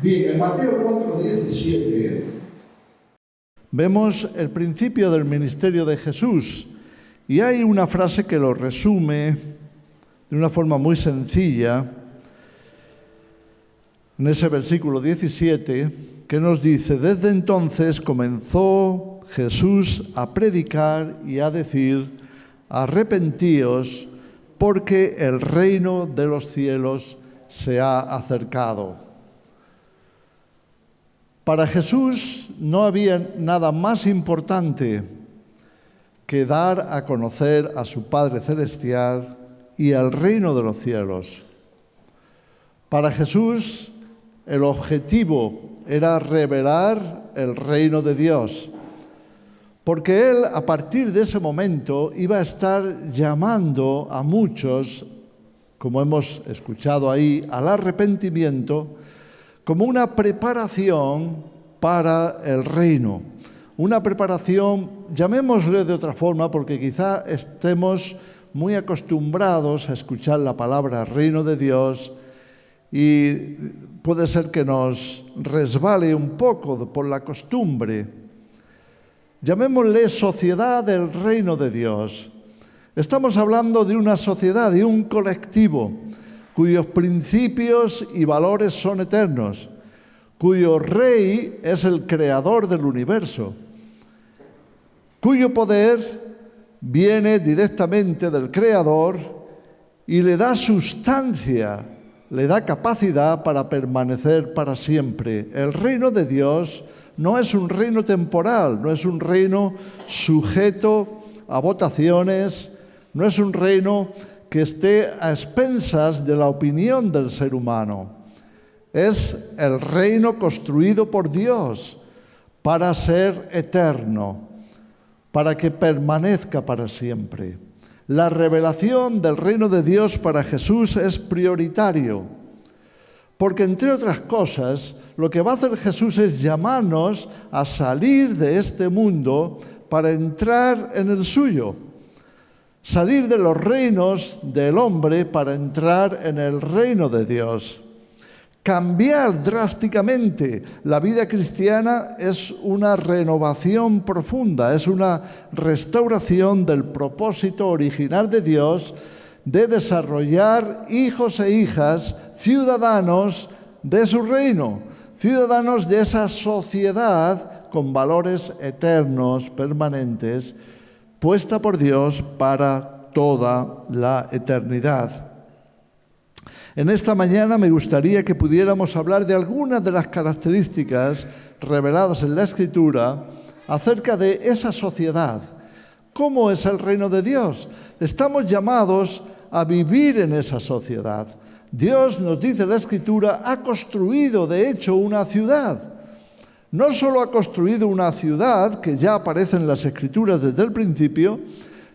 Bien, en Mateo 4:17 vemos el principio del ministerio de Jesús y hay una frase que lo resume de una forma muy sencilla en ese versículo 17 que nos dice: desde entonces comenzó Jesús a predicar y a decir: arrepentíos, porque el reino de los cielos se ha acercado. Para Jesús no había nada más importante que dar a conocer a su Padre Celestial y al reino de los cielos. Para Jesús el objetivo era revelar el reino de Dios, porque Él a partir de ese momento iba a estar llamando a muchos, como hemos escuchado ahí, al arrepentimiento, como una preparación para el reino. Una preparación, llamémosle de otra forma, porque quizá estemos muy acostumbrados a escuchar la palabra reino de Dios y puede ser que nos resbale un poco por la costumbre. Llamémosle sociedad del reino de Dios. Estamos hablando de una sociedad, de un colectivo, cuyos principios y valores son eternos, cuyo rey es el creador del universo, cuyo poder viene directamente del creador y le da sustancia, le da capacidad para permanecer para siempre. El reino de Dios no es un reino temporal, no es un reino sujeto a votaciones, no es un reino que esté a expensas de la opinión del ser humano. Es el reino construido por Dios para ser eterno, para que permanezca para siempre. La revelación del reino de Dios para Jesús es prioritario, porque entre otras cosas, lo que va a hacer Jesús es llamarnos a salir de este mundo para entrar en el suyo. Salir de los reinos del hombre para entrar en el reino de Dios. Cambiar drásticamente la vida cristiana es una renovación profunda, es una restauración del propósito original de Dios de desarrollar hijos e hijas, ciudadanos de su reino, ciudadanos de esa sociedad con valores eternos, permanentes, puesta por Dios para toda la eternidad. En esta mañana me gustaría que pudiéramos hablar de algunas de las características reveladas en la Escritura acerca de esa sociedad. ¿Cómo es el reino de Dios? Estamos llamados a vivir en esa sociedad. Dios, nos dice la Escritura, ha construido de hecho una ciudad. No solo ha construido una ciudad, que ya aparece en las Escrituras desde el principio,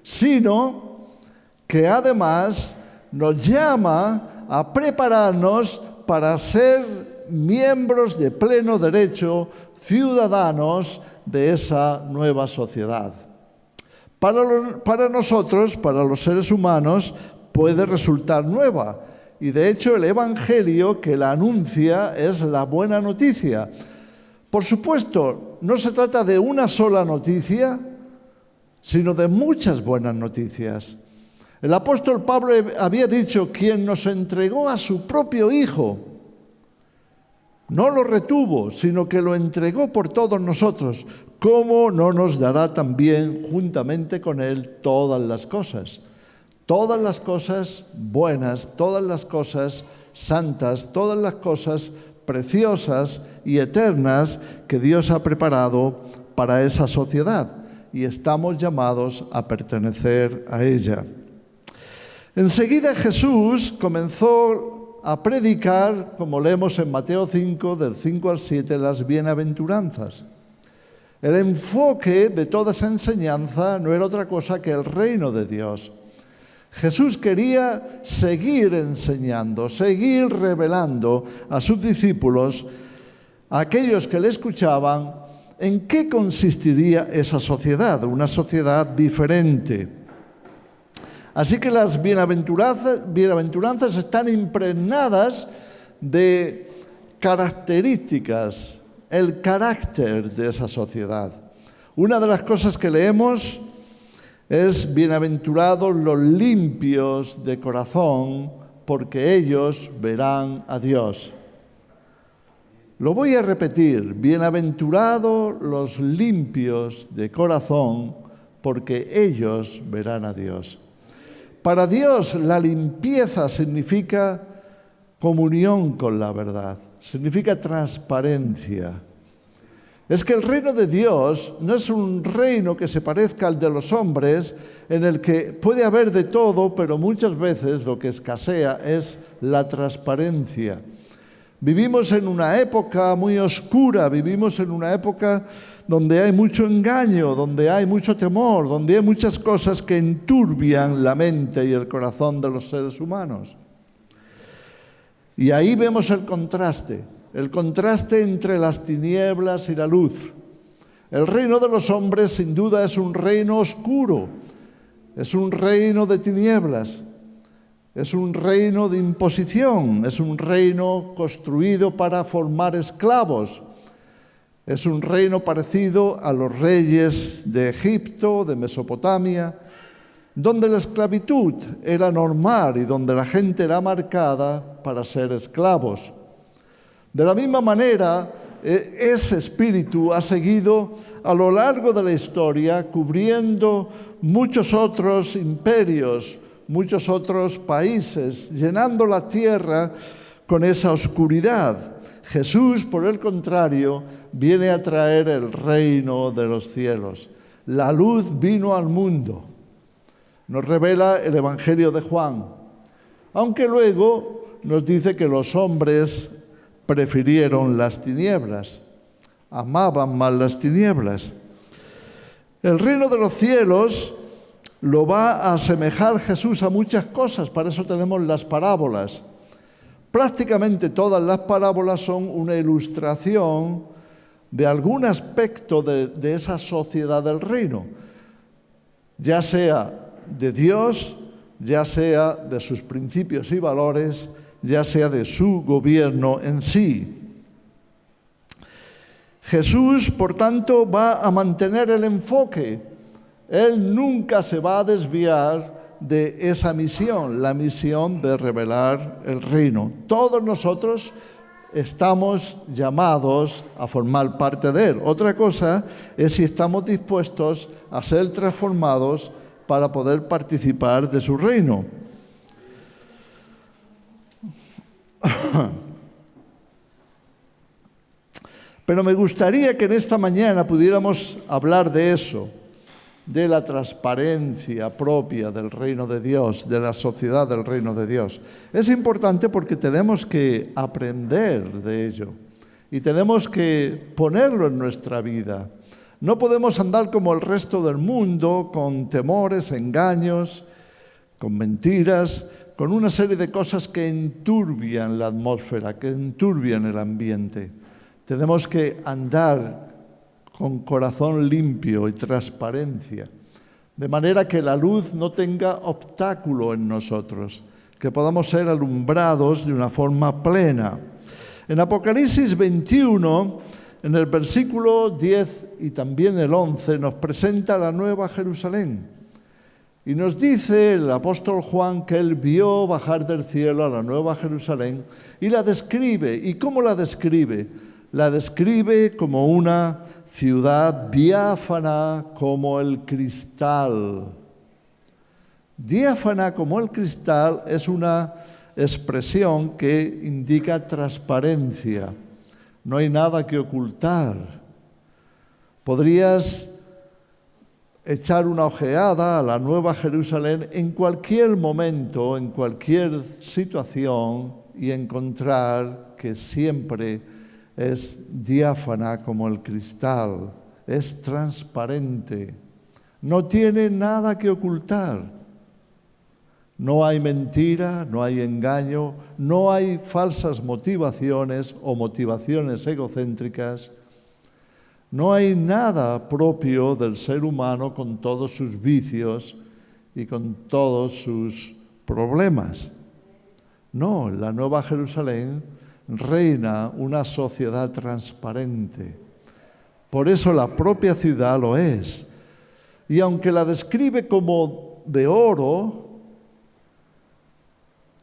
sino que además nos llama a prepararnos para ser miembros de pleno derecho, ciudadanos de esa nueva sociedad. Para nosotros, para los seres humanos, puede resultar nueva. Y de hecho el Evangelio que la anuncia es la buena noticia. Por supuesto, no se trata de una sola noticia, sino de muchas buenas noticias. El apóstol Pablo había dicho: quien nos entregó a su propio Hijo, no lo retuvo, sino que lo entregó por todos nosotros. ¿Cómo no nos dará también juntamente con Él todas las cosas? Todas las cosas buenas, todas las cosas santas, todas las cosas preciosas y eternas que Dios ha preparado para esa sociedad, y estamos llamados a pertenecer a ella. Enseguida Jesús comenzó a predicar, como leemos en Mateo 5, del 5 al 7, las bienaventuranzas. El enfoque de toda esa enseñanza no era otra cosa que el reino de Dios. Jesús quería seguir enseñando, seguir revelando a sus discípulos, a aquellos que le escuchaban, en qué consistiría esa sociedad, una sociedad diferente. Así que las bienaventuranzas están impregnadas de características, el carácter de esa sociedad. Una de las cosas que leemos es: bienaventurados los limpios de corazón, porque ellos verán a Dios. Lo voy a repetir: bienaventurados los limpios de corazón, porque ellos verán a Dios. Para Dios la limpieza significa comunión con la verdad, significa transparencia. Es que el reino de Dios no es un reino que se parezca al de los hombres, en el que puede haber de todo, pero muchas veces lo que escasea es la transparencia. Vivimos en una época muy oscura, vivimos en una época donde hay mucho engaño, donde hay mucho temor, donde hay muchas cosas que enturbian la mente y el corazón de los seres humanos. Y ahí vemos el contraste entre las tinieblas y la luz. El reino de los hombres sin duda es un reino oscuro, es un reino de tinieblas, es un reino de imposición, es un reino construido para formar esclavos, es un reino parecido a los reyes de Egipto, de Mesopotamia, donde la esclavitud era normal y donde la gente era marcada para ser esclavos. De la misma manera, ese espíritu ha seguido a lo largo de la historia cubriendo muchos otros imperios, muchos otros países, llenando la tierra con esa oscuridad. Jesús, por el contrario, viene a traer el reino de los cielos. La luz vino al mundo, nos revela el Evangelio de Juan, aunque luego nos dice que los hombres prefirieron las tinieblas, amaban más las tinieblas. El reino de los cielos lo va a asemejar Jesús a muchas cosas, para eso tenemos las parábolas. Prácticamente todas las parábolas son una ilustración de algún aspecto de esa sociedad del reino, ya sea de Dios, ya sea de sus principios y valores, ya sea de su gobierno en sí. Jesús, por tanto, va a mantener el enfoque. Él nunca se va a desviar de esa misión, la misión de revelar el reino. Todos nosotros estamos llamados a formar parte de él. Otra cosa es si estamos dispuestos a ser transformados para poder participar de su reino. Pero me gustaría que en esta mañana pudiéramos hablar de eso, de la transparencia propia del reino de Dios, de la sociedad del reino de Dios. Es importante porque tenemos que aprender de ello y tenemos que ponerlo en nuestra vida. No podemos andar como el resto del mundo con temores, engaños, con mentiras, con una serie de cosas que enturbian la atmósfera, que enturbian el ambiente. Tenemos que andar con corazón limpio y transparencia, de manera que la luz no tenga obstáculo en nosotros, que podamos ser alumbrados de una forma plena. En Apocalipsis 21, en el versículo 10 y también el 11, nos presenta la Nueva Jerusalén. Y nos dice el apóstol Juan que él vio bajar del cielo a la Nueva Jerusalén y la describe. ¿Y cómo la describe? La describe como una ciudad diáfana como el cristal. Diáfana como el cristal es una expresión que indica transparencia. No hay nada que ocultar. Podrías echar una ojeada a la Nueva Jerusalén en cualquier momento, en cualquier situación y encontrar que siempre es diáfana como el cristal, es transparente, no tiene nada que ocultar. No hay mentira, no hay engaño, no hay falsas motivaciones o motivaciones egocéntricas. No hay nada propio del ser humano con todos sus vicios y con todos sus problemas. No, la Nueva Jerusalén reina una sociedad transparente. Por eso la propia ciudad lo es. Y aunque la describe como de oro,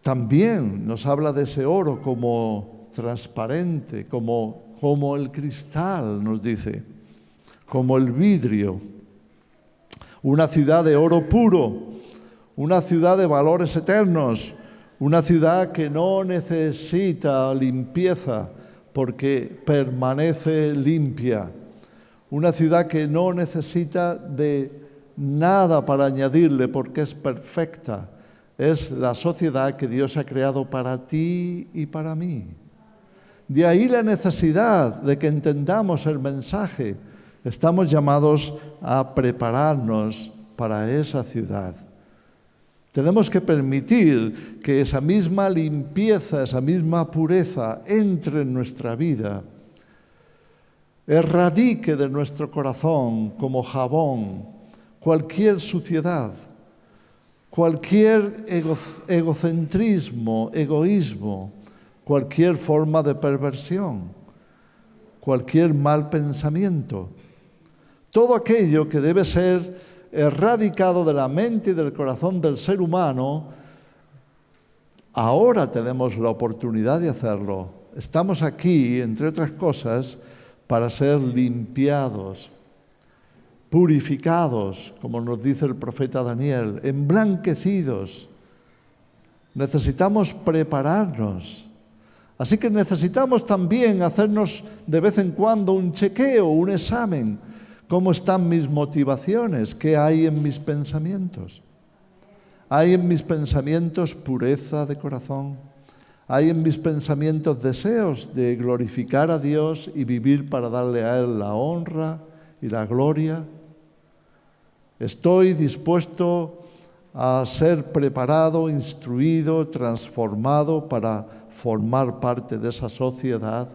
también nos habla de ese oro como transparente, como el cristal, nos dice, como el vidrio. Una ciudad de oro puro, una ciudad de valores eternos, una ciudad que no necesita limpieza porque permanece limpia. Una ciudad que no necesita de nada para añadirle porque es perfecta. Es la sociedad que Dios ha creado para ti y para mí. De ahí la necesidad de que entendamos el mensaje. Estamos llamados a prepararnos para esa ciudad. Tenemos que permitir que esa misma limpieza, esa misma pureza entre en nuestra vida, erradique de nuestro corazón como jabón cualquier suciedad, cualquier egocentrismo, egoísmo, cualquier forma de perversión, cualquier mal pensamiento. Todo aquello que debe ser erradicado de la mente y del corazón del ser humano, ahora tenemos la oportunidad de hacerlo. Estamos aquí, entre otras cosas, para ser limpiados, purificados, como nos dice el profeta Daniel, emblanquecidos. Necesitamos prepararnos. Así que necesitamos también hacernos de vez en cuando un chequeo, un examen. ¿Cómo están mis motivaciones? ¿Qué hay en mis pensamientos? ¿Hay en mis pensamientos pureza de corazón? ¿Hay en mis pensamientos deseos de glorificar a Dios y vivir para darle a Él la honra y la gloria? ¿Estoy dispuesto a ser preparado, instruido, transformado para formar parte de esa sociedad?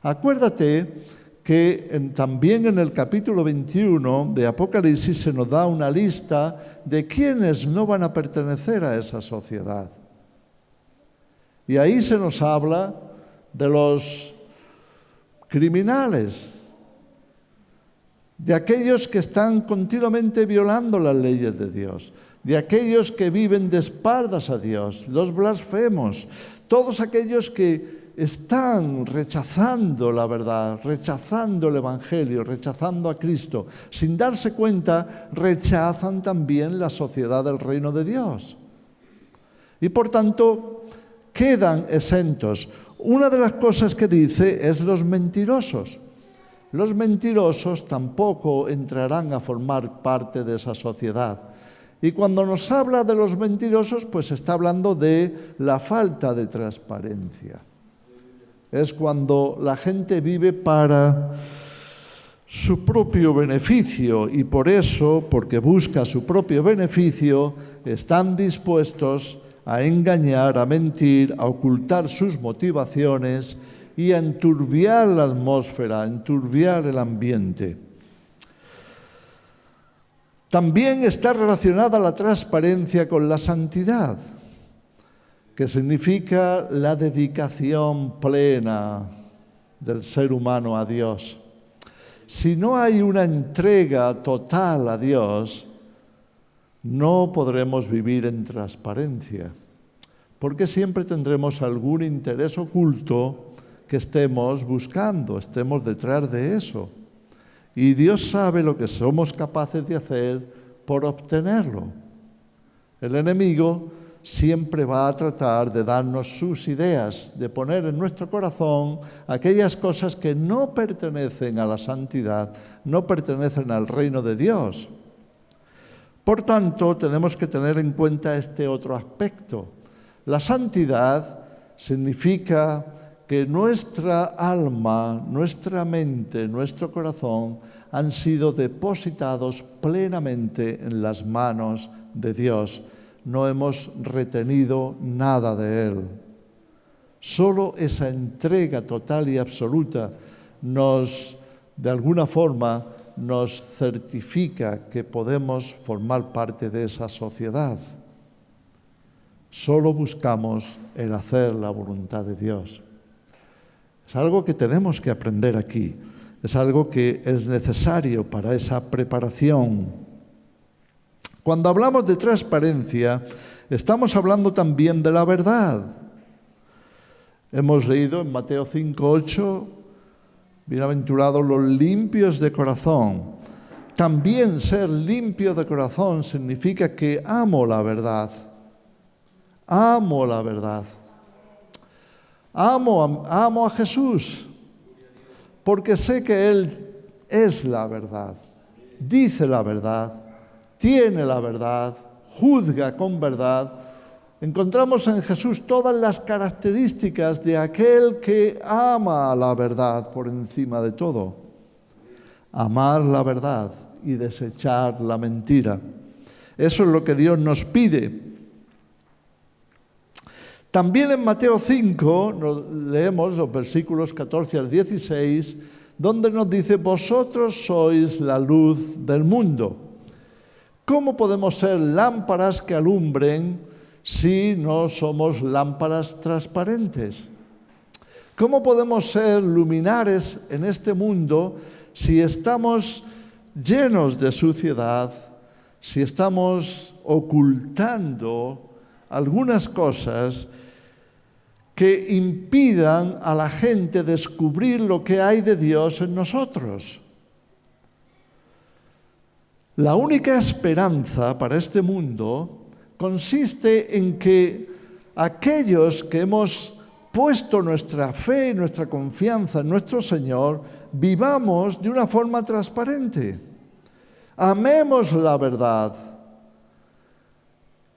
Acuérdate que también en el capítulo 21 de Apocalipsis se nos da una lista de quienes no van a pertenecer a esa sociedad. Y ahí se nos habla de los criminales, de aquellos que están continuamente violando las leyes de Dios, de aquellos que viven de espaldas a Dios, los blasfemos, todos aquellos que están rechazando la verdad, rechazando el Evangelio, rechazando a Cristo. Sin darse cuenta, rechazan también la sociedad del reino de Dios. Y por tanto, quedan exentos. Una de las cosas que dice es los mentirosos. Los mentirosos tampoco entrarán a formar parte de esa sociedad. Y cuando nos habla de los mentirosos, pues está hablando de la falta de transparencia. Es cuando la gente vive para su propio beneficio y por eso, porque busca su propio beneficio, están dispuestos a engañar, a mentir, a ocultar sus motivaciones y a enturbiar la atmósfera, a enturbiar el ambiente. También está relacionada la transparencia con la santidad, que significa la dedicación plena del ser humano a Dios. Si no hay una entrega total a Dios, no podremos vivir en transparencia, porque siempre tendremos algún interés oculto que estemos buscando, estemos detrás de eso. Y Dios sabe lo que somos capaces de hacer por obtenerlo. El enemigo siempre va a tratar de darnos sus ideas, de poner en nuestro corazón aquellas cosas que no pertenecen a la santidad, no pertenecen al reino de Dios. Por tanto, tenemos que tener en cuenta este otro aspecto. La santidad significa que nuestra alma, nuestra mente, nuestro corazón han sido depositados plenamente en las manos de Dios. No hemos retenido nada de Él. Solo esa entrega total y absoluta de alguna forma, nos certifica que podemos formar parte de esa sociedad. Solo buscamos el hacer la voluntad de Dios. Es algo que tenemos que aprender aquí. Es algo que es necesario para esa preparación. Cuando hablamos de transparencia, estamos hablando también de la verdad. Hemos leído en Mateo 5:8, bienaventurados los limpios de corazón. También ser limpio de corazón significa que amo la verdad. Amo la verdad. Amo a Jesús, porque sé que Él es la verdad, dice la verdad, tiene la verdad, juzga con verdad. Encontramos en Jesús todas las características de aquel que ama la verdad por encima de todo. Amar la verdad y desechar la mentira. Eso es lo que Dios nos pide. También en Mateo 5 leemos los versículos 14 al 16, donde nos dice: vosotros sois la luz del mundo. ¿Cómo podemos ser lámparas que alumbren si no somos lámparas transparentes? ¿Cómo podemos ser luminares en este mundo si estamos llenos de suciedad, si estamos ocultando algunas cosas que impidan a la gente descubrir lo que hay de Dios en nosotros? La única esperanza para este mundo consiste en que aquellos que hemos puesto nuestra fe y nuestra confianza en nuestro Señor, vivamos de una forma transparente. Amemos la verdad,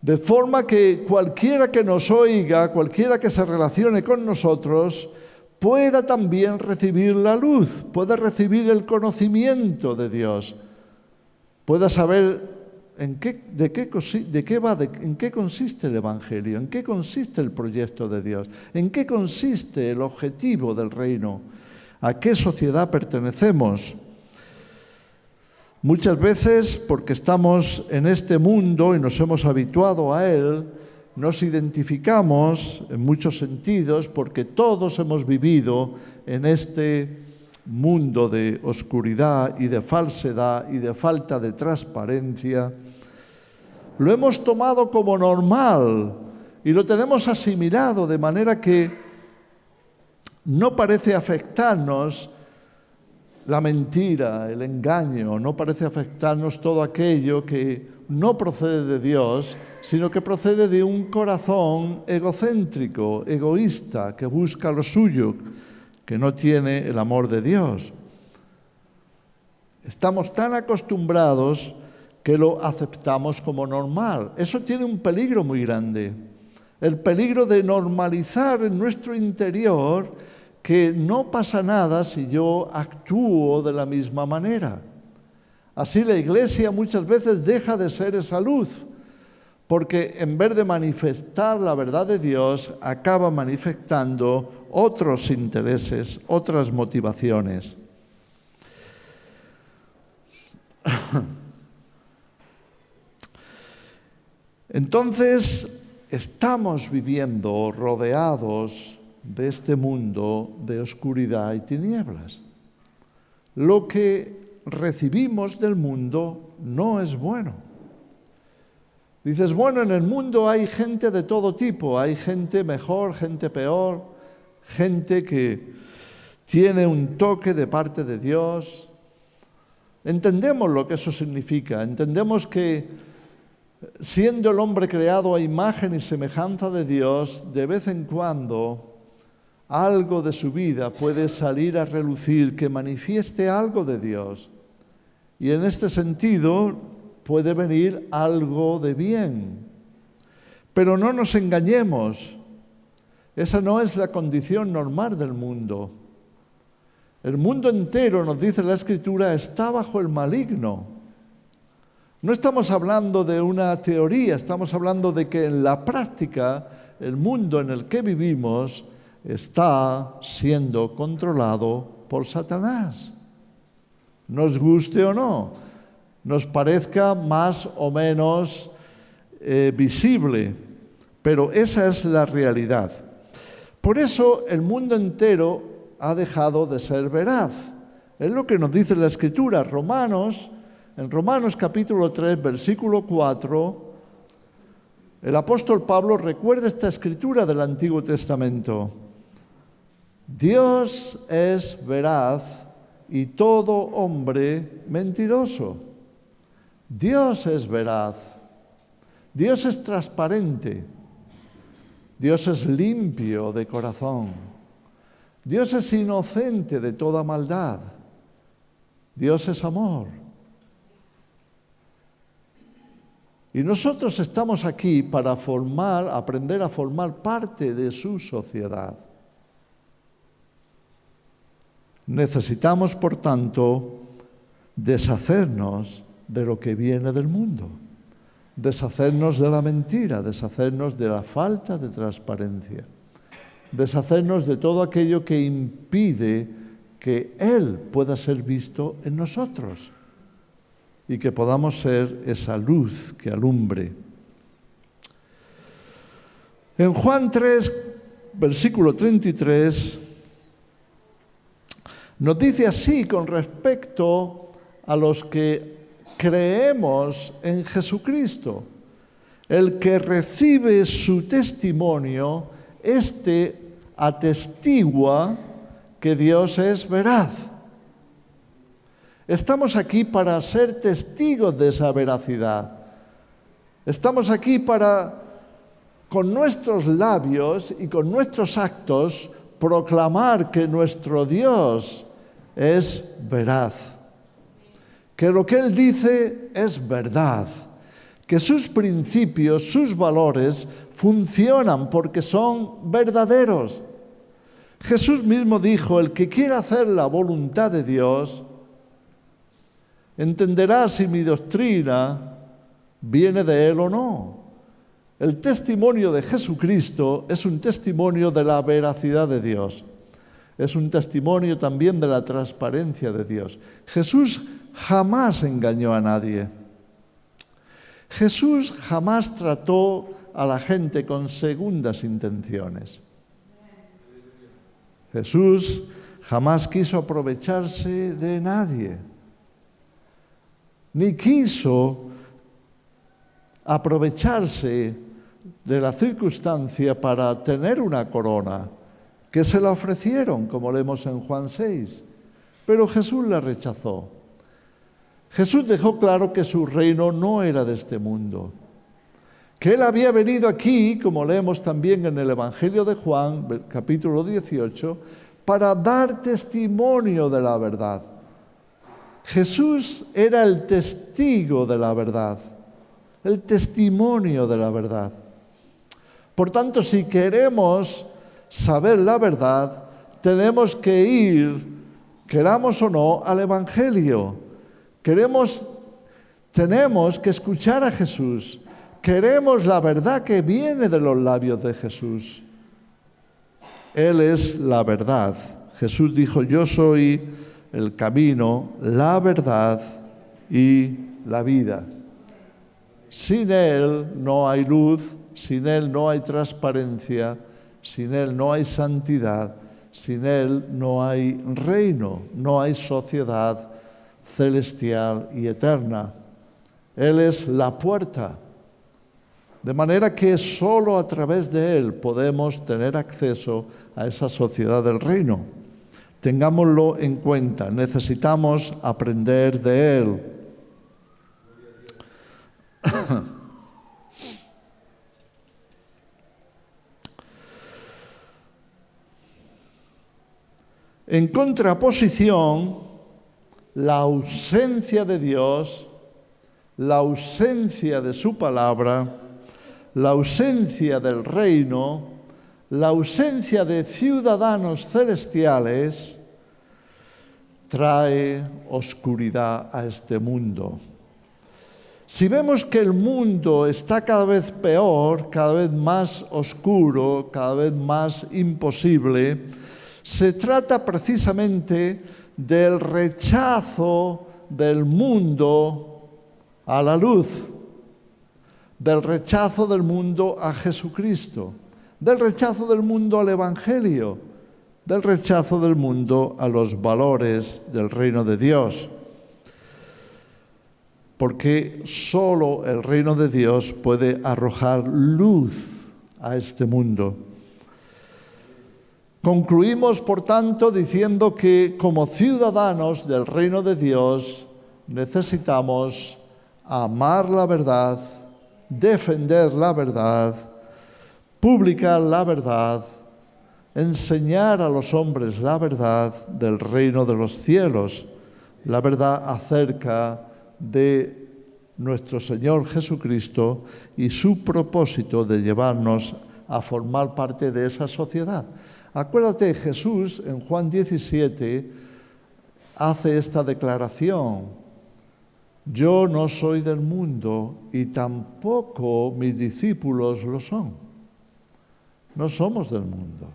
de forma que cualquiera que nos oiga, cualquiera que se relacione con nosotros, pueda también recibir la luz, pueda recibir el conocimiento de Dios, pueda saber en qué consiste el Evangelio, en qué consiste el proyecto de Dios, en qué consiste el objetivo del reino, a qué sociedad pertenecemos. Muchas veces, porque estamos en este mundo y nos hemos habituado a él, nos identificamos en muchos sentidos porque todos hemos vivido en este mundo de oscuridad y de falsedad y de falta de transparencia. Lo hemos tomado como normal y lo tenemos asimilado de manera que no parece afectarnos la mentira, el engaño, no parece afectarnos todo aquello que no procede de Dios, sino que procede de un corazón egocéntrico, egoísta, que busca lo suyo, que no tiene el amor de Dios. Estamos tan acostumbrados que lo aceptamos como normal. Eso tiene un peligro muy grande, el peligro de normalizar en nuestro interior que no pasa nada si yo actúo de la misma manera. Así la Iglesia muchas veces deja de ser esa luz, porque en vez de manifestar la verdad de Dios, acaba manifestando otros intereses, otras motivaciones. Entonces, estamos viviendo rodeados de este mundo de oscuridad y tinieblas. Lo que recibimos del mundo no es bueno. Dices, bueno, en el mundo hay gente de todo tipo, hay gente mejor, gente peor, gente que tiene un toque de parte de Dios. Entendemos lo que eso significa, entendemos que siendo el hombre creado a imagen y semejanza de Dios, de vez en cuando algo de su vida puede salir a relucir que manifieste algo de Dios. Y en este sentido puede venir algo de bien. Pero no nos engañemos, esa no es la condición normal del mundo. El mundo entero, nos dice la Escritura, está bajo el maligno. No estamos hablando de una teoría, estamos hablando de que en la práctica el mundo en el que vivimos está siendo controlado por Satanás. Nos guste o no, nos parezca más o menos visible, pero esa es la realidad. Por eso el mundo entero ha dejado de ser veraz. Es lo que nos dice la Escritura. En Romanos capítulo 3, versículo 4, el apóstol Pablo recuerda esta Escritura del Antiguo Testamento. Dios es veraz y todo hombre mentiroso. Dios es veraz. Dios es transparente. Dios es limpio de corazón. Dios es inocente de toda maldad. Dios es amor. Y nosotros estamos aquí para aprender a formar parte de su sociedad. Necesitamos, por tanto, deshacernos de lo que viene del mundo, deshacernos de la mentira, deshacernos de la falta de transparencia, deshacernos de todo aquello que impide que Él pueda ser visto en nosotros y que podamos ser esa luz que alumbre. En Juan 3, versículo 33, nos dice así con respecto a los que creemos en Jesucristo: el que recibe su testimonio, éste atestigua que Dios es veraz. Estamos aquí para ser testigos de esa veracidad. Estamos aquí para, con nuestros labios y con nuestros actos, proclamar que nuestro Dios es veraz, que lo que Él dice es verdad, que sus principios, sus valores funcionan porque son verdaderos. Jesús mismo dijo: el que quiera hacer la voluntad de Dios entenderá si mi doctrina viene de Él o no. El testimonio de Jesucristo es un testimonio de la veracidad de Dios. Es un testimonio también de la transparencia de Dios. Jesús jamás engañó a nadie. Jesús jamás trató a la gente con segundas intenciones. Jesús jamás quiso aprovecharse de nadie, ni quiso aprovecharse de la circunstancia para tener una corona, que se la ofrecieron, como leemos en Juan 6, pero Jesús la rechazó. Jesús dejó claro que su reino no era de este mundo, que Él había venido aquí, como leemos también en el Evangelio de Juan, capítulo 18, para dar testimonio de la verdad. Jesús era el testigo de la verdad, el testimonio de la verdad. Por tanto, si queremos saber la verdad, tenemos que ir, queramos o no, al Evangelio. Tenemos que escuchar a Jesús. Queremos la verdad que viene de los labios de Jesús. Él es la verdad. Jesús dijo: yo soy el camino, la verdad y la vida. Sin Él no hay luz, sin Él no hay transparencia, sin Él no hay santidad, sin Él no hay reino, no hay sociedad celestial y eterna. Él es la puerta, de manera que solo a través de Él podemos tener acceso a esa sociedad del reino. Tengámoslo en cuenta, necesitamos aprender de Él. En contraposición, la ausencia de Dios, la ausencia de su palabra, la ausencia del reino, la ausencia de ciudadanos celestiales, trae oscuridad a este mundo. Si vemos que el mundo está cada vez peor, cada vez más oscuro, cada vez más imposible, se trata precisamente del rechazo del mundo a la luz, del rechazo del mundo a Jesucristo, del rechazo del mundo al Evangelio. del rechazo del mundo a los valores del reino de Dios. Porque solo el reino de Dios puede arrojar luz a este mundo. Concluimos, por tanto, diciendo que como ciudadanos del reino de Dios necesitamos amar la verdad, defender la verdad, publicar la verdad, enseñar a los hombres la verdad del reino de los cielos, la verdad acerca de nuestro Señor Jesucristo y su propósito de llevarnos a formar parte de esa sociedad. Acuérdate, Jesús en Juan 17 hace esta declaración: yo no soy del mundo y tampoco mis discípulos lo son. No somos del mundo.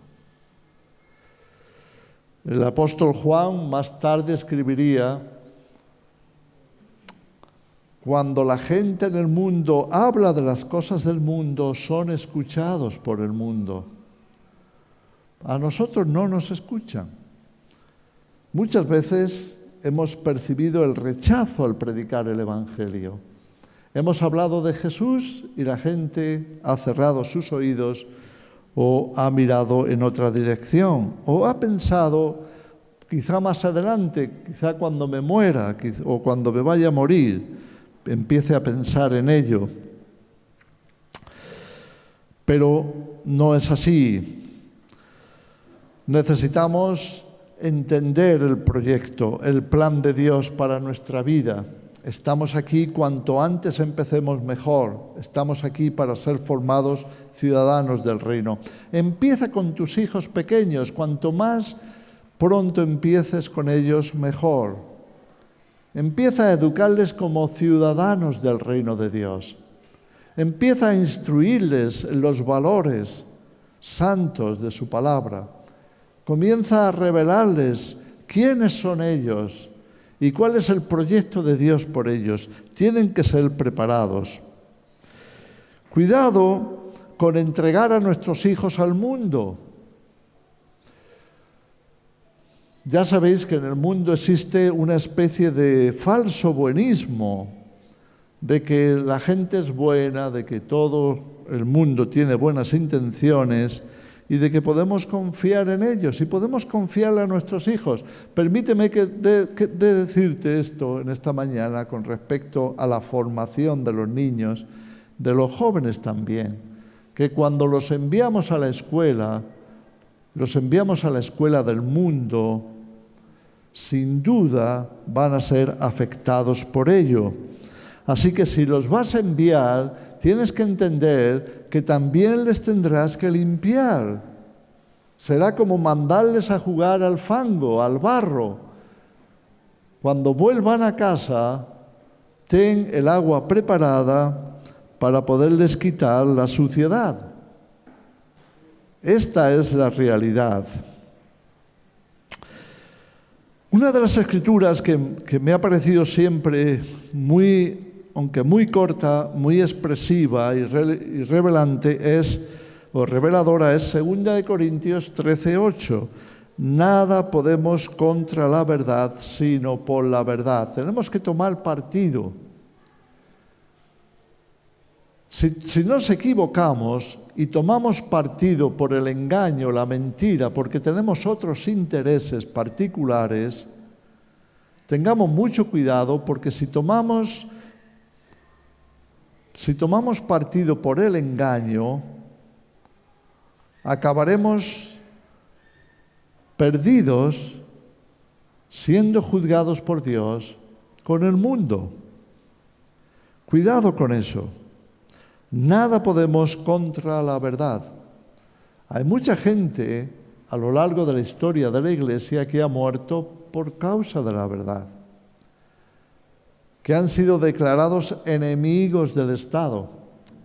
El apóstol Juan más tarde escribiría: cuando la gente en el mundo habla de las cosas del mundo, son escuchados por el mundo. A nosotros no nos escuchan. Muchas veces hemos percibido el rechazo al predicar el Evangelio. Hemos hablado de Jesús y la gente ha cerrado sus oídos o ha mirado en otra dirección o ha pensado, quizá más adelante, quizá cuando me muera o cuando me vaya a morir, empiece a pensar en ello. Pero no es así. Necesitamos entender el proyecto, el plan de Dios para nuestra vida. Estamos aquí, cuanto antes empecemos mejor. Estamos aquí para ser formados ciudadanos del reino. Empieza con tus hijos pequeños. Cuanto más pronto empieces con ellos, mejor. Empieza a educarles como ciudadanos del reino de Dios. Empieza a instruirles en los valores santos de su palabra. Comienza a revelarles quiénes son ellos y cuál es el proyecto de Dios por ellos. Tienen que ser preparados. Cuidado con entregar a nuestros hijos al mundo. Ya sabéis que en el mundo existe una especie de falso buenismo, de que la gente es buena, de que todo el mundo tiene buenas intenciones y de que podemos confiar en ellos y podemos confiarle a nuestros hijos. Permíteme decirte esto en esta mañana con respecto a la formación de los niños, de los jóvenes también, que cuando los enviamos a la escuela, los enviamos a la escuela del mundo, sin duda van a ser afectados por ello. Así que si los vas a enviar, tienes que entender que también les tendrás que limpiar. Será como mandarles a jugar al fango, al barro. Cuando vuelvan a casa, ten el agua preparada para poderles quitar la suciedad. Esta es la realidad. Una de las escrituras que me ha parecido siempre aunque muy corta, muy expresiva y reveladora es 2 Corintios 13:8. Nada podemos contra la verdad, sino por la verdad. Tenemos que tomar partido. Si nos equivocamos y tomamos partido por el engaño, la mentira, porque tenemos otros intereses particulares, tengamos mucho cuidado, porque si tomamos partido por el engaño, acabaremos perdidos, siendo juzgados por Dios con el mundo. Cuidado con eso. Nada podemos contra la verdad. Hay mucha gente a lo largo de la historia de la Iglesia que ha muerto por causa de la verdad, que han sido declarados enemigos del Estado,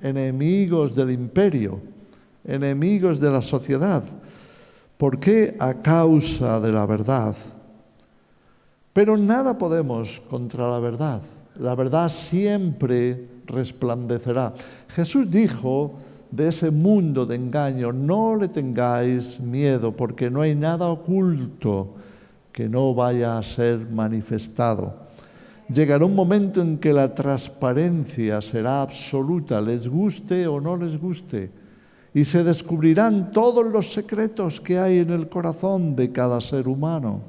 enemigos del imperio, enemigos de la sociedad. ¿Por qué? A causa de la verdad. Pero nada podemos contra la verdad. La verdad siempre resplandecerá. Jesús dijo, de ese mundo de engaño. No le tengáis miedo, porque no hay nada oculto que no vaya a ser manifestado. Llegará un momento en que la transparencia será absoluta, les guste o no les guste, y se descubrirán todos los secretos que hay en el corazón de cada ser humano.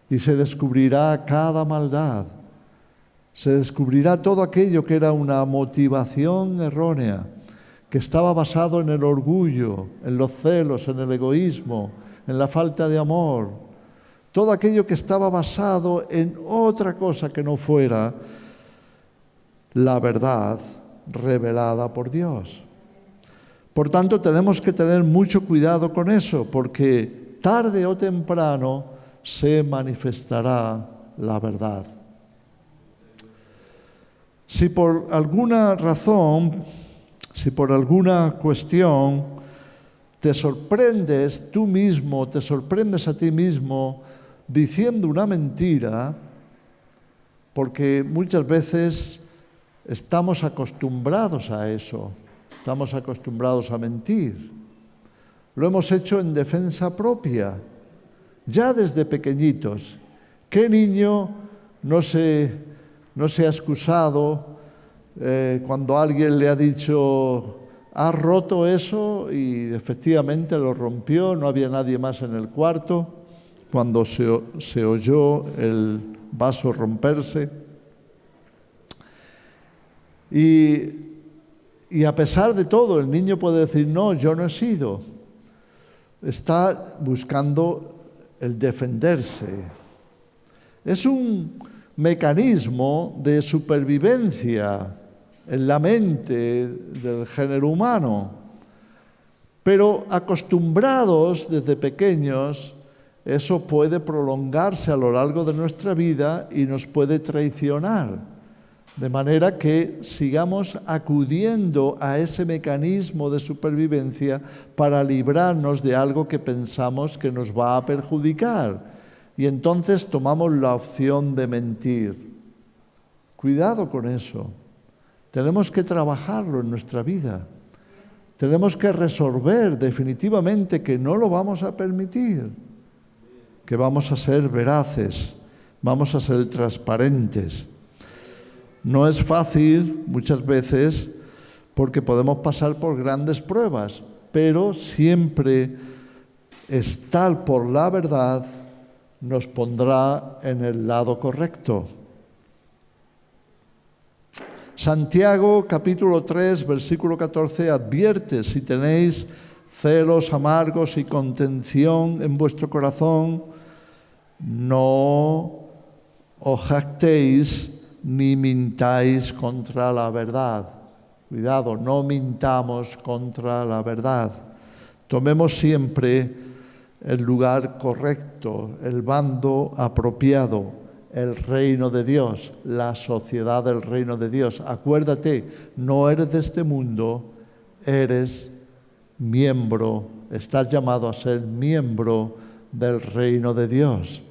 Y se descubrirá cada maldad, se descubrirá todo aquello que era una motivación errónea, que estaba basado en el orgullo, en los celos, en el egoísmo, en la falta de amor. Todo aquello que estaba basado en otra cosa que no fuera la verdad revelada por Dios. Por tanto, tenemos que tener mucho cuidado con eso, porque tarde o temprano se manifestará la verdad. Si por alguna razón, si por alguna cuestión te sorprendes tú mismo, te sorprendes a ti mismo diciendo una mentira, porque muchas veces estamos acostumbrados a eso, estamos acostumbrados a mentir. Lo hemos hecho en defensa propia, ya desde pequeñitos. ¿Qué niño no se ha excusado cuando alguien le ha dicho, ¿has roto eso? Y efectivamente lo rompió, no había nadie más en el cuarto, cuando se oyó el vaso romperse. Y a pesar de todo, el niño puede decir, no, yo no he sido. Está buscando el defenderse. Es un mecanismo de supervivencia en la mente del género humano. Pero acostumbrados desde pequeños, eso puede prolongarse a lo largo de nuestra vida y nos puede traicionar. De manera que sigamos acudiendo a ese mecanismo de supervivencia para librarnos de algo que pensamos que nos va a perjudicar. Y entonces tomamos la opción de mentir. Cuidado con eso. Tenemos que trabajarlo en nuestra vida. Tenemos que resolver definitivamente que no lo vamos a permitir, que vamos a ser veraces, vamos a ser transparentes. No es fácil muchas veces porque podemos pasar por grandes pruebas, pero siempre estar por la verdad nos pondrá en el lado correcto. Santiago capítulo 3, versículo 14 advierte: si tenéis celos amargos y contención en vuestro corazón, no os jactéis ni mintáis contra la verdad. Cuidado, no mintamos contra la verdad. Tomemos siempre el lugar correcto, el bando apropiado, el reino de Dios, la sociedad del reino de Dios. Acuérdate, no eres de este mundo, eres miembro, estás llamado a ser miembro del reino de Dios.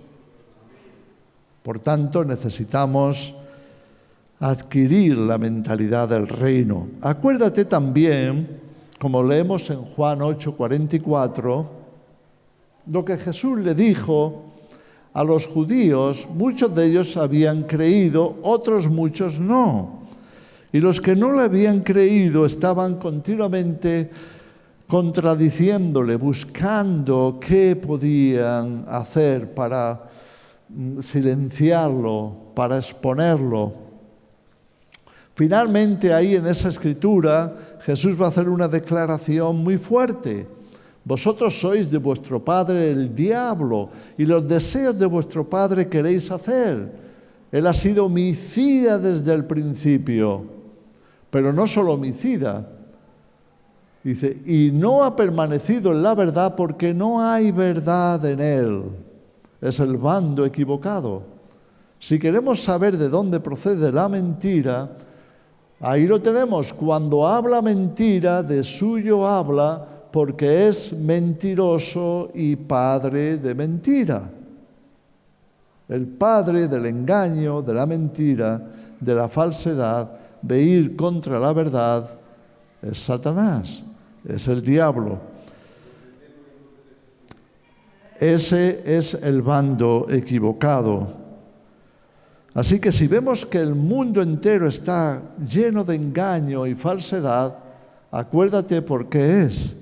Por tanto, necesitamos adquirir la mentalidad del reino. Acuérdate también, como leemos en Juan 8:44, lo que Jesús le dijo a los judíos. Muchos de ellos habían creído, otros muchos no. Y los que no le habían creído estaban continuamente contradiciéndole, buscando qué podían hacer para silenciarlo, para exponerlo. Finalmente, ahí en esa escritura, Jesús va a hacer una declaración muy fuerte. Vosotros sois de vuestro padre el diablo, y los deseos de vuestro padre queréis hacer. Él ha sido homicida desde el principio, pero no solo homicida. Dice, y no ha permanecido en la verdad porque no hay verdad en él. Es el bando equivocado. Si queremos saber de dónde procede la mentira, ahí lo tenemos. Cuando habla mentira, de suyo habla, porque es mentiroso y padre de mentira. El padre del engaño, de la mentira, de la falsedad, de ir contra la verdad, es Satanás, es el diablo. Ese es el bando equivocado. Así que si vemos que el mundo entero está lleno de engaño y falsedad, acuérdate por qué es.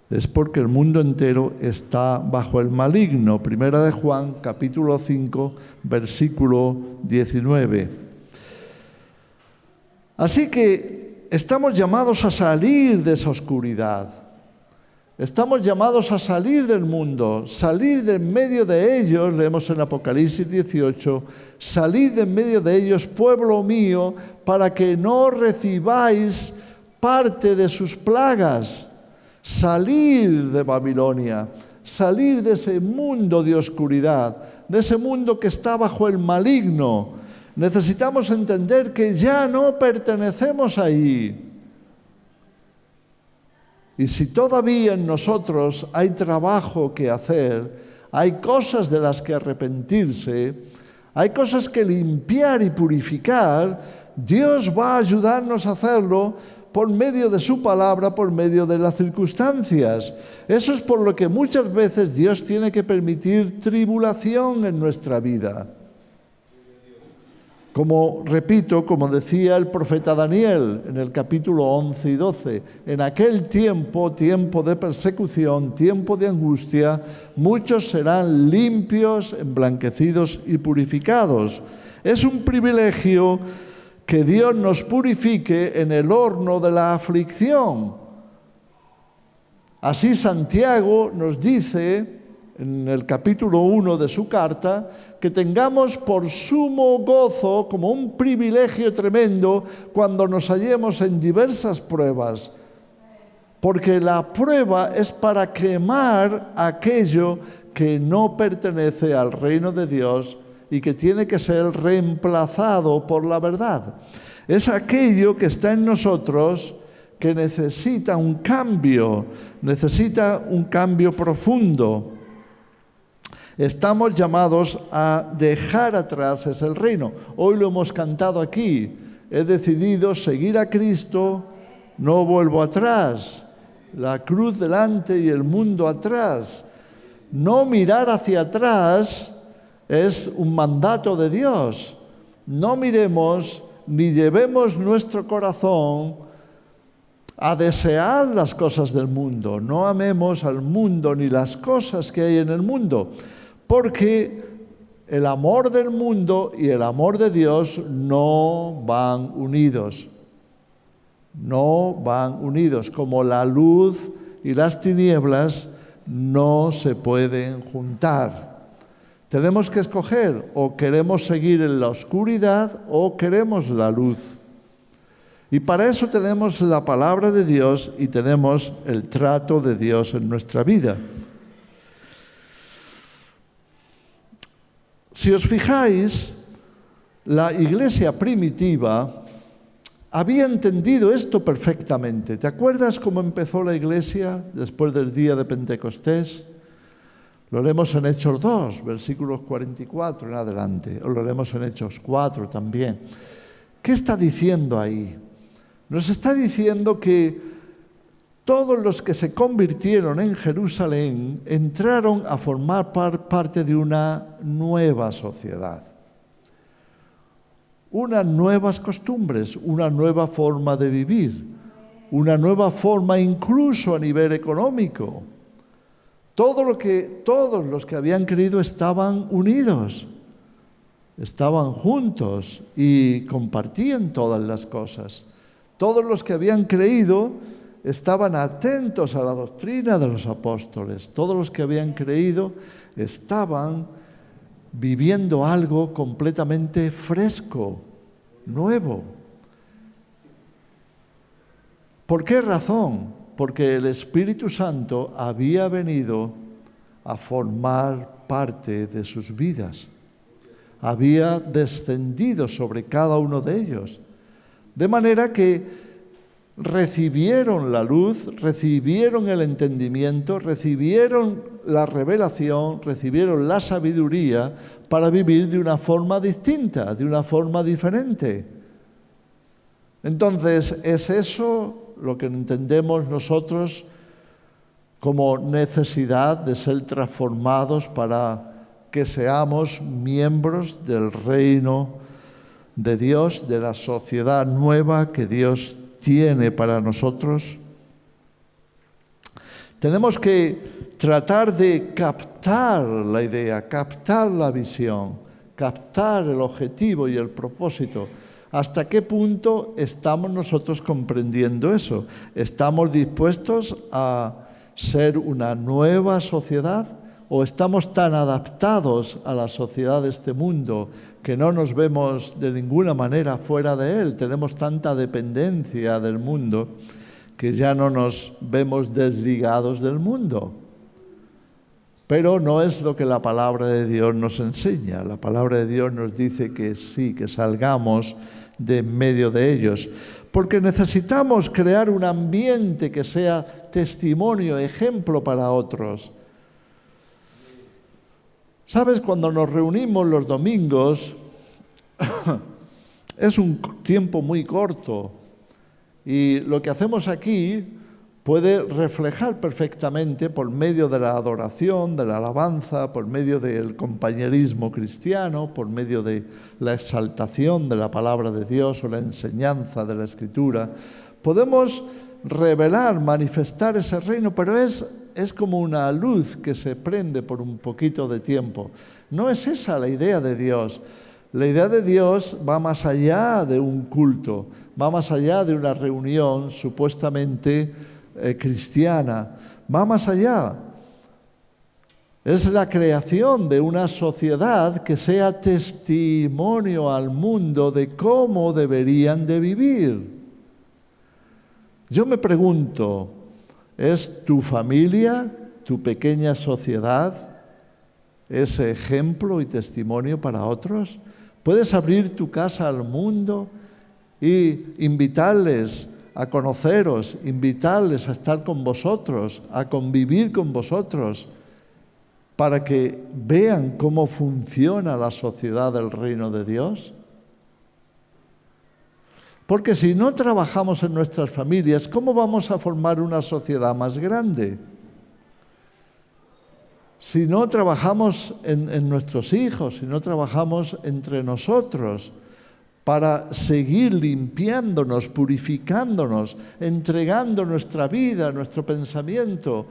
Es porque el mundo entero está bajo el maligno. Primera de Juan, capítulo 5, versículo 19. Así que estamos llamados a salir de esa oscuridad. Estamos llamados a salir del mundo, salir de en medio de ellos, leemos en Apocalipsis 18, salid de en medio de ellos, pueblo mío, para que no recibáis parte de sus plagas. Salir de Babilonia, salir de ese mundo de oscuridad, de ese mundo que está bajo el maligno. Necesitamos entender que ya no pertenecemos ahí. Y si todavía en nosotros hay trabajo que hacer, hay cosas de las que arrepentirse, hay cosas que limpiar y purificar, Dios va a ayudarnos a hacerlo por medio de su palabra, por medio de las circunstancias. Eso es por lo que muchas veces Dios tiene que permitir tribulación en nuestra vida. Como, repito, como decía el profeta Daniel en el capítulo 11 y 12, en aquel tiempo, tiempo de persecución, tiempo de angustia, muchos serán limpios, emblanquecidos y purificados. Es un privilegio que Dios nos purifique en el horno de la aflicción. Así Santiago nos dice en el capítulo 1 de su carta, que tengamos por sumo gozo, como un privilegio tremendo, cuando nos hallemos en diversas pruebas. Porque la prueba es para quemar aquello que no pertenece al reino de Dios y que tiene que ser reemplazado por la verdad. Es aquello que está en nosotros que necesita un cambio profundo. Estamos llamados a dejar atrás ese reino. Hoy lo hemos cantado aquí. He decidido seguir a Cristo, no vuelvo atrás. La cruz delante y el mundo atrás. No mirar hacia atrás es un mandato de Dios. No miremos ni llevemos nuestro corazón a desear las cosas del mundo. No amemos al mundo ni las cosas que hay en el mundo. Porque el amor del mundo y el amor de Dios no van unidos. No van unidos. Como la luz y las tinieblas no se pueden juntar. Tenemos que escoger, o queremos seguir en la oscuridad o queremos la luz. Y para eso tenemos la palabra de Dios y tenemos el trato de Dios en nuestra vida. Si os fijáis, la iglesia primitiva había entendido esto perfectamente. ¿Te acuerdas cómo empezó la iglesia después del día de Pentecostés? Lo leemos en Hechos 2, versículos 44 en adelante. O lo leemos en Hechos 4 también. ¿Qué está diciendo ahí? Nos está diciendo que todos los que se convirtieron en Jerusalén entraron a formar parte de una nueva sociedad. Unas nuevas costumbres, una nueva forma de vivir, una nueva forma incluso a nivel económico. Todos los que habían creído estaban unidos, estaban juntos y compartían todas las cosas. Todos los que habían creído estaban atentos a la doctrina de los apóstoles. Todos los que habían creído estaban viviendo algo completamente fresco, nuevo. ¿Por qué razón? Porque el Espíritu Santo había venido a formar parte de sus vidas. Había descendido sobre cada uno de ellos. De manera que recibieron la luz, recibieron el entendimiento, recibieron la revelación, recibieron la sabiduría para vivir de una forma distinta, de una forma diferente. Entonces, ¿es eso lo que entendemos nosotros como necesidad de ser transformados para que seamos miembros del reino de Dios, de la sociedad nueva que Dios tiene para nosotros. Tenemos que tratar de captar la idea, captar la visión, captar el objetivo y el propósito. ¿Hasta qué punto estamos nosotros comprendiendo eso? ¿Estamos dispuestos a ser una nueva sociedad? ¿O estamos tan adaptados a la sociedad de este mundo que no nos vemos de ninguna manera fuera de él? Tenemos tanta dependencia del mundo que ya no nos vemos desligados del mundo. Pero no es lo que la palabra de Dios nos enseña. La palabra de Dios nos dice que sí, que salgamos de en medio de ellos. Porque necesitamos crear un ambiente que sea testimonio, ejemplo para otros. ¿Sabes? Cuando nos reunimos los domingos, es un tiempo muy corto y lo que hacemos aquí puede reflejar perfectamente por medio de la adoración, de la alabanza, por medio del compañerismo cristiano, por medio de la exaltación de la palabra de Dios o la enseñanza de la Escritura. Podemos revelar, manifestar ese reino, pero es como una luz que se prende por un poquito de tiempo. No es esa la idea de Dios. La idea de Dios va más allá de un culto, va más allá de una reunión supuestamente cristiana, va más allá. Es la creación de una sociedad que sea testimonio al mundo de cómo deberían de vivir. Yo me pregunto, ¿es tu familia, tu pequeña sociedad, ese ejemplo y testimonio para otros? ¿Puedes abrir tu casa al mundo y invitarles a conoceros, invitarles a estar con vosotros, a convivir con vosotros, para que vean cómo funciona la sociedad del reino de Dios? Porque si no trabajamos en nuestras familias, ¿cómo vamos a formar una sociedad más grande? Si no trabajamos en nuestros hijos, si no trabajamos entre nosotros para seguir limpiándonos, purificándonos, entregando nuestra vida, nuestro pensamiento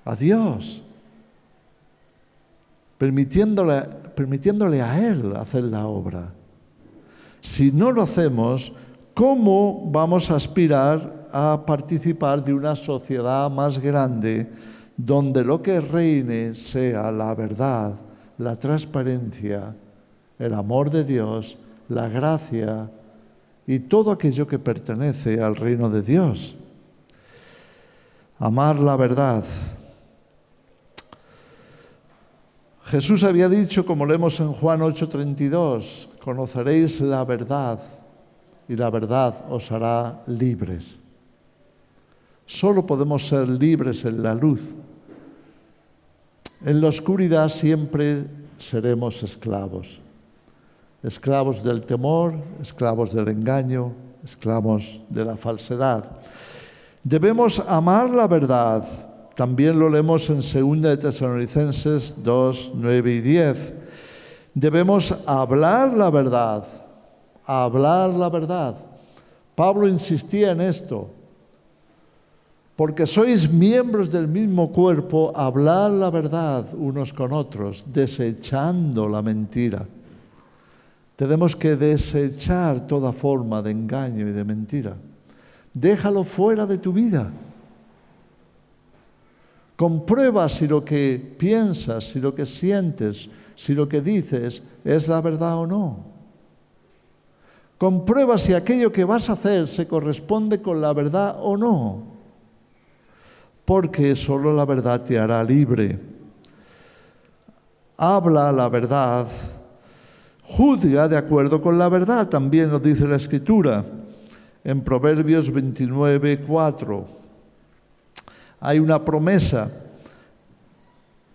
a Dios, permitiéndole a Él hacer la obra. Si no lo hacemos, ¿cómo vamos a aspirar a participar de una sociedad más grande donde lo que reine sea la verdad, la transparencia, el amor de Dios, la gracia y todo aquello que pertenece al reino de Dios? Amar la verdad. Jesús había dicho, como leemos en Juan 8:32, conoceréis la verdad y la verdad os hará libres. Solo podemos ser libres en la luz. En la oscuridad siempre seremos esclavos. Esclavos del temor, esclavos del engaño, esclavos de la falsedad. Debemos amar la verdad. También lo leemos en 2 de Tesalonicenses 2, 9 y 10. Debemos hablar la verdad. Hablar la verdad. Pablo insistía en esto. Porque sois miembros del mismo cuerpo, hablar la verdad unos con otros, desechando la mentira. Tenemos que desechar toda forma de engaño y de mentira. Déjalo fuera de tu vida. Comprueba si lo que piensas, si lo que sientes, si lo que dices es la verdad o no. Comprueba si aquello que vas a hacer se corresponde con la verdad o no. Porque solo la verdad te hará libre. Habla la verdad. Juzga de acuerdo con la verdad, también nos dice la Escritura. En Proverbios 29:4 hay una promesa.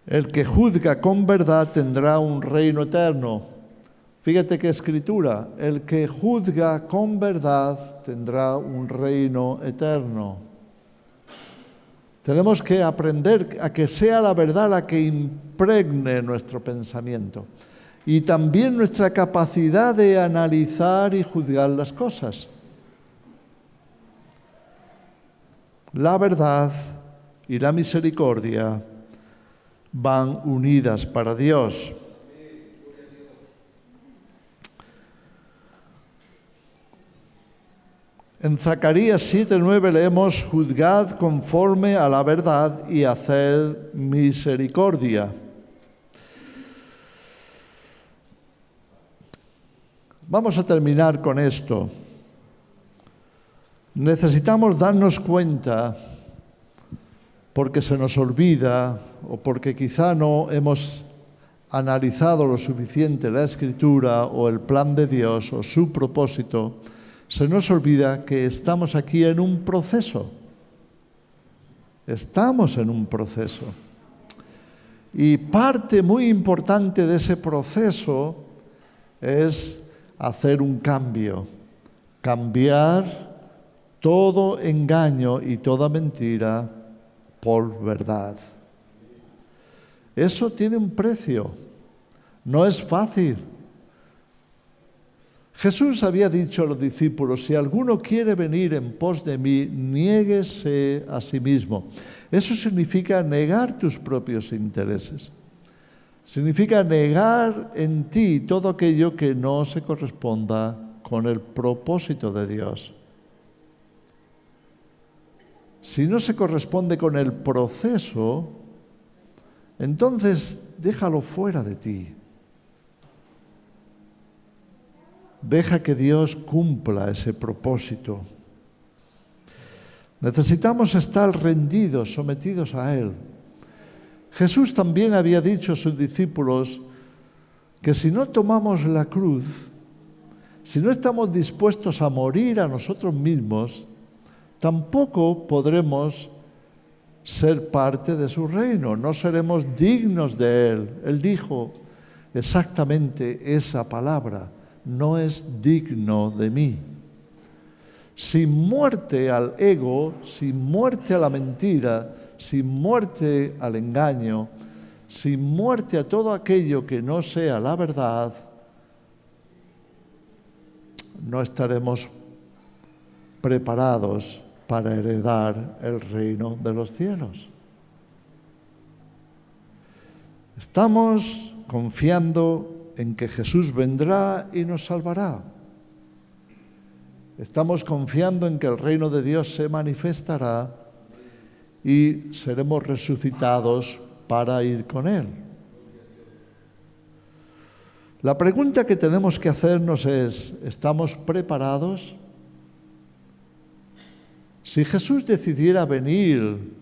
El que juzga con verdad tendrá un reino eterno. Fíjate qué escritura: el que juzga con verdad tendrá un reino eterno. Tenemos que aprender a que sea la verdad la que impregne nuestro pensamiento y también nuestra capacidad de analizar y juzgar las cosas. La verdad y la misericordia van unidas para Dios. En Zacarías 7:9 leemos: juzgad conforme a la verdad y haced misericordia. Vamos a terminar con esto. Necesitamos darnos cuenta, porque se nos olvida o porque quizá no hemos analizado lo suficiente la Escritura o el plan de Dios o su propósito, se nos olvida que estamos aquí en un proceso. Estamos en un proceso. Y parte muy importante de ese proceso es hacer un cambio, cambiar todo engaño y toda mentira por verdad. Eso tiene un precio, no es fácil. Jesús había dicho a los discípulos: si alguno quiere venir en pos de mí, niéguese a sí mismo. Eso significa negar tus propios intereses. Significa negar en ti todo aquello que no se corresponda con el propósito de Dios. Si no se corresponde con el proceso, entonces déjalo fuera de ti. Deja que Dios cumpla ese propósito. Necesitamos estar rendidos, sometidos a Él. Jesús también había dicho a sus discípulos que si no tomamos la cruz, si no estamos dispuestos a morir a nosotros mismos, tampoco podremos ser parte de su reino, no seremos dignos de Él. Él dijo exactamente esa palabra: no es digno de mí. Sin muerte al ego, sin muerte a la mentira, sin muerte al engaño, sin muerte a todo aquello que no sea la verdad, no estaremos preparados para heredar el reino de los cielos. Estamos confiando en que Jesús vendrá y nos salvará. Estamos confiando en que el reino de Dios se manifestará y seremos resucitados para ir con Él. La pregunta que tenemos que hacernos es: ¿estamos preparados? Si Jesús decidiera venir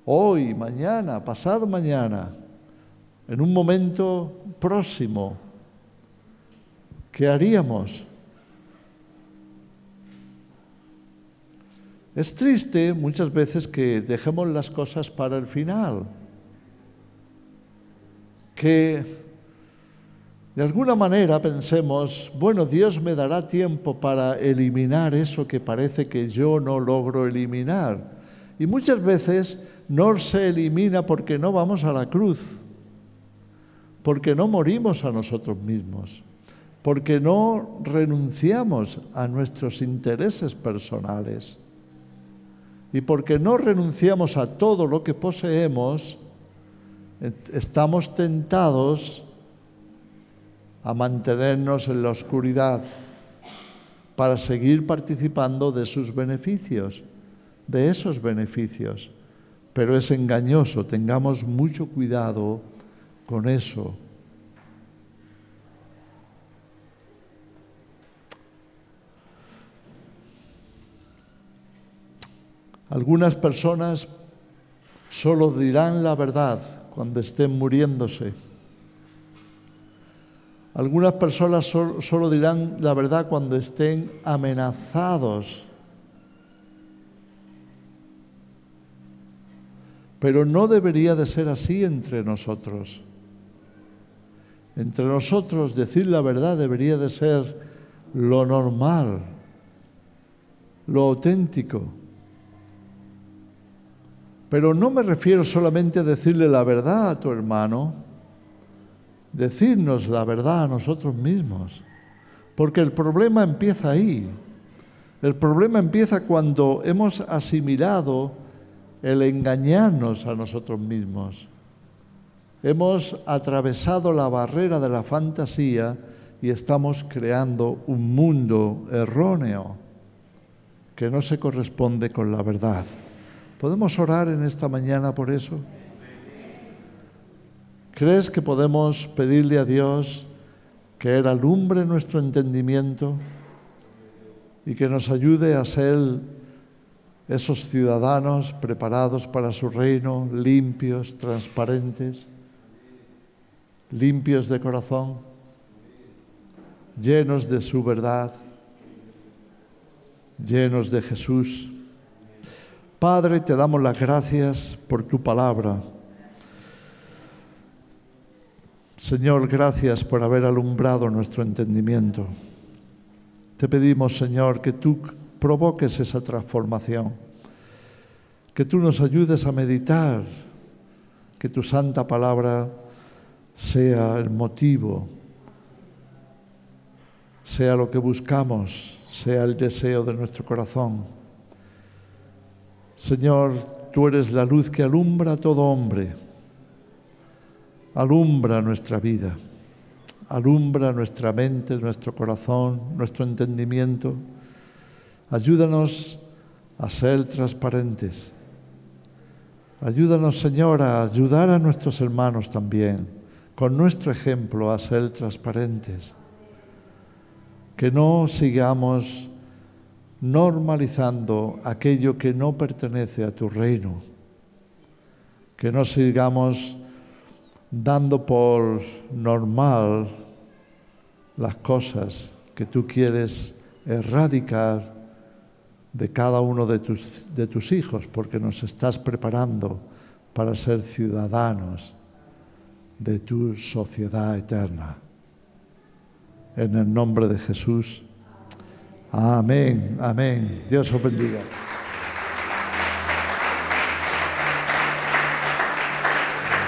hoy, mañana, pasado mañana, en un momento próximo, ¿qué haríamos? Es triste muchas veces que dejemos las cosas para el final, que de alguna manera pensemos: bueno, Dios me dará tiempo para eliminar eso que parece que yo no logro eliminar. Y muchas veces no se elimina porque no vamos a la cruz, porque no morimos a nosotros mismos, porque no renunciamos a nuestros intereses personales y porque no renunciamos a todo lo que poseemos. Estamos tentados a mantenernos en la oscuridad para seguir participando de sus beneficios, de esos beneficios. Pero es engañoso, tengamos mucho cuidado con eso. Algunas personas solo dirán la verdad cuando estén muriéndose. Algunas personas solo dirán la verdad cuando estén amenazados. Pero no debería de ser así entre nosotros. Entre nosotros decir la verdad debería de ser lo normal, lo auténtico. Pero no me refiero solamente a decirle la verdad a tu hermano, decirnos la verdad a nosotros mismos, porque el problema empieza ahí. El problema empieza cuando hemos asimilado el engañarnos a nosotros mismos. Hemos atravesado la barrera de la fantasía y estamos creando un mundo erróneo que no se corresponde con la verdad. ¿Podemos orar en esta mañana por eso? ¿Crees que podemos pedirle a Dios que Él alumbre nuestro entendimiento y que nos ayude a ser esos ciudadanos preparados para su reino, limpios, transparentes, limpios de corazón, llenos de su verdad, llenos de Jesús? Padre, te damos las gracias por tu palabra. Señor, gracias por haber alumbrado nuestro entendimiento. Te pedimos, Señor, que tú provoques esa transformación, que tú nos ayudes a meditar, que tu santa palabra sea el motivo, sea lo que buscamos, sea el deseo de nuestro corazón. Señor, tú eres la luz que alumbra a todo hombre. Alumbra nuestra vida, alumbra nuestra mente, nuestro corazón, nuestro entendimiento. Ayúdanos a ser transparentes. Ayúdanos, Señor, a ayudar a nuestros hermanos también, con nuestro ejemplo, a ser transparentes. Que no sigamos normalizando aquello que no pertenece a tu reino. Que no sigamos dando por normal las cosas que tú quieres erradicar de cada uno de tus hijos, porque nos estás preparando para ser ciudadanos de tu sociedad eterna. En el nombre de Jesús. Amén, amén. Dios os bendiga.